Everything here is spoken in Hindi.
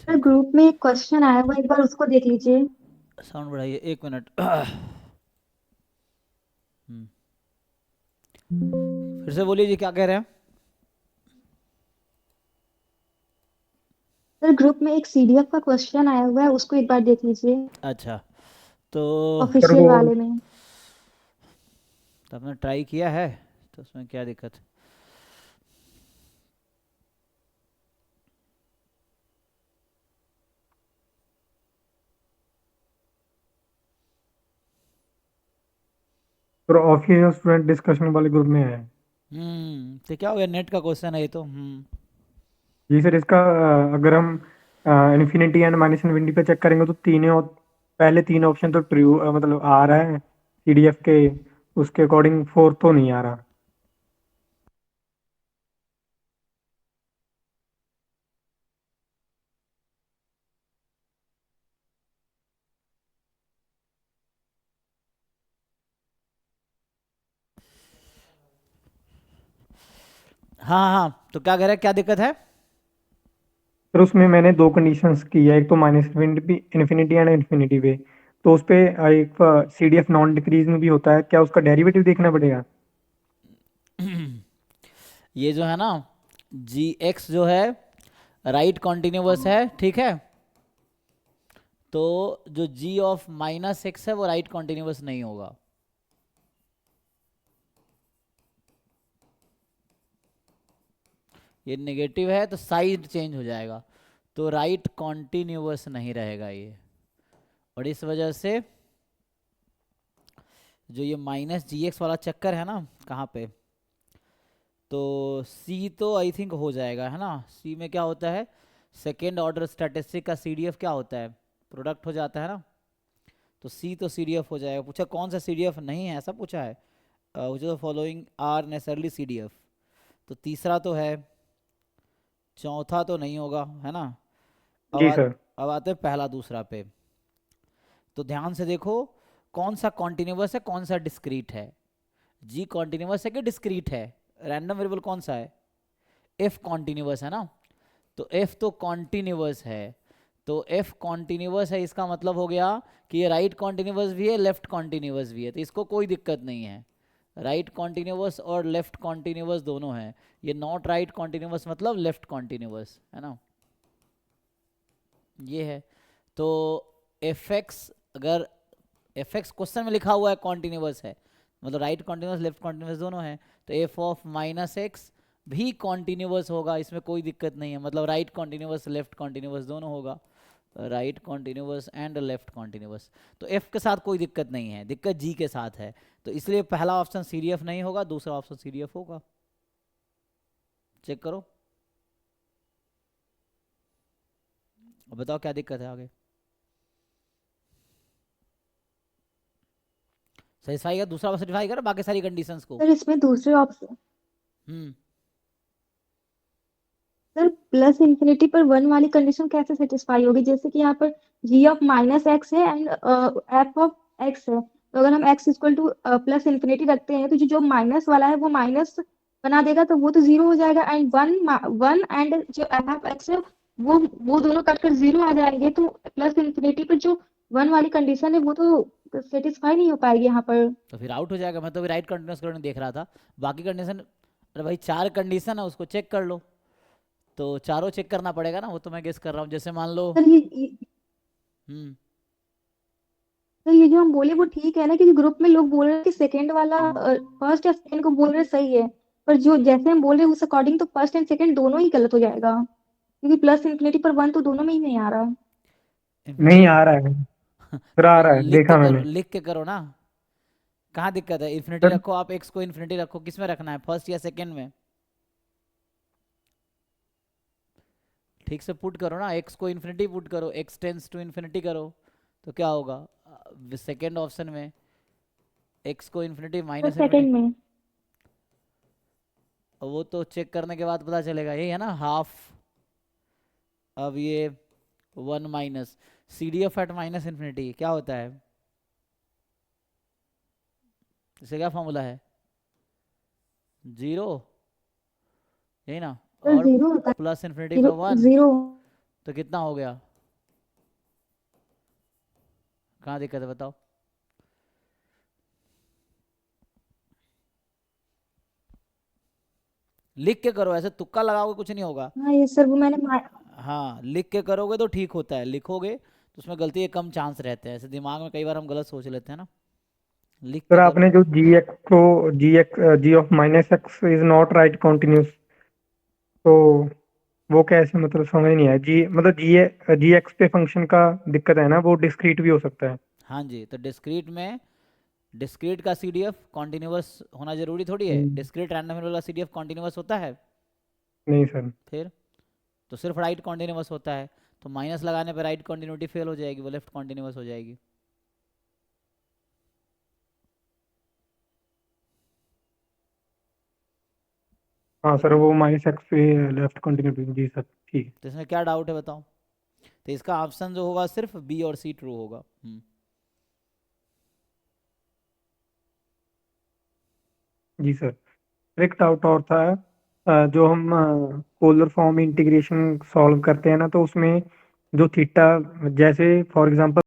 सर ठीक। ग्रुप में एक क्वेश्चन आया हुआ, एक बार उसको देख लीजिए। साउंड बढ़ाइए 1 मिनट। हम्म, फिर से बोलिए जी, क्या कह रहे हैं? सर ग्रुप में एक सीडीएफ का क्वेश्चन आया हुआ है, उसको एक बार देख लीजिए। अच्छा, तो सर ऑफिशियल वो वाले में। तो आपने ट्राई किया है, तो उसमें क्या दिक्कत? सर ऑफिशियल स्टूडेंट डिस्कशन वाले ग्रुप में है। तो क्या हो गया, नेट का क्वेश्चन है ये तो। जी सर, इसका अगर हम इन्फिनिटी एंड माइनस इन्फिनिटी पे चेक करेंगे तो तीनों पहले तीन ऑप्शन तो ट्रू मतलब आ रहा है पीडीएफ के। उसके अकॉर्डिंग फोर्थ तो नहीं आ रहा। हाँ हाँ हाँ, तो क्या कह रहे हैं, क्या दिक्कत है? सर उसमें मैंने दो कंडीशंस की है, एक तो minus infinity infinity and infinity पे। तो उस पे एक सीडीएफ नॉन डिक्रीजिंग भी होता है, क्या उसका डेरिवेटिव देखना पड़ेगा? ये जो है ना, जी एक्स जो है राइट कॉन्टिन्यूअस है, ठीक है। तो जो जी ऑफ माइनस एक्स है वो राइट कॉन्टिन्यूअस नहीं होगा। ये नेगेटिव है तो साइड चेंज हो जाएगा, तो राइट कॉन्टिन्यूअस नहीं रहेगा ये। और इस वजह से जो ये माइनस जी एक्स वाला चक्कर है ना, कहाँ पे, तो सी तो आई थिंक हो जाएगा, है ना। सी में क्या होता है, सेकेंड ऑर्डर स्टैटिस्टिक का सीडीएफ क्या होता है, प्रोडक्ट हो जाता है ना। तो सी तो सीडीएफ हो जाएगा। पूछा कौन सा सीडीएफ नहीं है, ऐसा पूछा है। which of the following are necessarily CDF, तो तीसरा तो है, चौथा तो नहीं होगा, है ना। अब जी सर। अब आते हैं पहला दूसरा पे। तो ध्यान से देखो, कौन सा कॉन्टिन्यूअस है कौन सा डिस्क्रीट है। जी कॉन्टिन्यूअस है कि डिस्क्रीट है, रैंडम वेरिएबल कौन सा है, एफ कॉन्टिन्यूअस है ना। तो एफ तो कॉन्टिन्यूअस है, तो एफ कॉन्टिन्यूअस है, इसका मतलब हो गया कि ये राइट कॉन्टिन्यूअस भी है लेफ्ट कॉन्टिन्यूअस भी है, तो इसको कोई दिक्कत नहीं है। राइट कॉन्टिन्यूअस और लेफ्ट कॉन्टिन्यूअस दोनों हैं। ये नॉट राइट कॉन्टिन्यूअस मतलब लेफ्ट कॉन्टिन्यूअस, है ना। ये है। तो एफ एक्स, अगर एफ एक्स क्वेश्चन में लिखा हुआ है कॉन्टिन्यूअस है, मतलब राइट कॉन्टिन्यूअस लेफ्ट कॉन्टिन्यूअस दोनों है, तो एफ ऑफ माइनस एक्स भी कॉन्टिन्यूअस होगा, इसमें कोई दिक्कत नहीं है। मतलब राइट कॉन्टिन्यूअस लेफ्ट कॉन्टिन्यूअस दोनों होगा, right continuous and left continuous. तो एफ के साथ कोई दिक्कत नहीं है, दिक्कत जी के साथ है। तो इसलिए पहला ऑप्शन सी डी एफ नहीं होगा, दूसरा ऑप्शन सी डी एफ होगा। चेक करो, अब बताओ क्या दिक्कत है आगे। सेटिस्फाई कर, दूसरा सेटिस्फाई कर बाकी सारी कंडीशंस को। सर इसमें दूसरे ऑप्शन, हम्म सर प्लस इंफिनिटी पर वन वाली कंडीशन कैसे सेटिस्फाई होगी? जैसे कि यहाँ पर जी ऑफ माइनस एक्स है एंड एफ ऑफ एक्स है, तो अगर हम x equal two plus infinity रखते हैं तो जो जो माइनस वाला है वो माइनस बना देगा, तो वो तो जीरो हो जाएगा। एंड वन वन एंड जो एफ ऑफ एक्स है वो दोनों कटकर जीरो आ जाएंगे, तो प्लस इंफिनिटी पर जो वन वाली कंडीशन है वो तो सेटिस्फाई नहीं हो पाएगी यहाँ पर। तो फिर आउट हो जाएगा। मैं तो अभी राइट कंटिन्यूस करने देख रहा था, बाकी कंडीशन, अरे भाई चार कंडीशन है उसको चेक कर लो। तो चारों चेक करना पड़ेगा ना, वो तो मैं गेस कर रहा हूँ, जैसे मान लो। सर हम्म ये जो हम बोले वो ठीक है ना, क्योंकि ग्रुप में लोग बोल रहे हैं कि सेकंड वाला फर्स्ट या सेकंड को बोल रहे सही है, पर जो जैसे हम बोल रहे हैं उस अकॉर्डिंग तो फर्स्ट एंड सेकंड दोनों ही गलत हो जाएगा, क्योंकि प्लस इंफिनिटी पर वन तो दोनों में ही नहीं आ रहा। नहीं इन्फिनिटी आ रहा है। फिर तो आ फिर रहा है, लिख के देखा करो, मैंने। लिख के करो ना। कहाँ दिक्कत है, इन्फिनिटी सर रखो आप, एक्स को इन्फिनिटी रखो, किस में रखना है, फर्स्ट या सेकंड में। ठीक से पुट करो ना, एक्स को इन्फिनिटी पुट करो, एक्स टेंस टू इन्फिनिटी करो, तो क्या होगा सेकेंड ऑप्शन में, एक्स को infinity sir minus infinity. Second में। वो तो चेक करने के बाद पता चलेगा, यही है ना हाफ। अब ये one minus C D F at minus infinity क्या होता है, इसका क्या फॉर्मूला है, जीरो, यही ना। सर और जीरो होता है। प्लस इन्फिनिटी पे जीरो वन, जीरो। तो कितना हो गया? कहाँ दिक्कत है बताओ? लिख के करो, ऐसे तुक्का लगाओगे कुछ नहीं होगा। हाँ ये सर वो मैंने हाँ, लिख के करोगे तो ठीक होता है, लिखोगे तो उसमें गलती के कम चांस रहते हैं। ऐसे दिमाग में कई बार हम गलत सोच लेते हैं ना, लिख सर के आपने करो। जो G of minus X is not right continuous, तो वो कैसे, मतलब समझ नहीं आया। जी मतलब जी एक्स पे फंक्शन का दिक्कत है ना, वो डिस्क्रीट भी हो सकता है। हाँ जी, तो डिस्क्रीट में, डिस्क्रीट का सीडीएफ कॉन्टिन्यूअस होना जरूरी थोड़ी है? हम्म, डिस्क्रीट रैंडम वेरिएबल का सीडीएफ कॉन्टिन्यूअस होता है? नहीं सर। फिर तो सिर्फ राइट कॉन्टिन्यूअस होता है, तो माइनस लगाने पर राइट कॉन्टिन्यूटी फेल हो जाएगी, वो लेफ्ट कॉन्टिन्यूअस हो जाएगी। हाँ सर, वो माइनस एक्स पे लेफ्ट कंटिन्यूटी, जी सर ठीक है। तो इसमें क्या डाउट है बताओ? तो इसका ऑप्शन जो होगा सिर्फ बी और सी ट्रू होगा। जी सर, एक डाउट और था। जो हम पोलर फॉर्म इंटीग्रेशन सॉल्व करते हैं ना, तो उसमें जो थीटा, जैसे फॉर एग्जांपल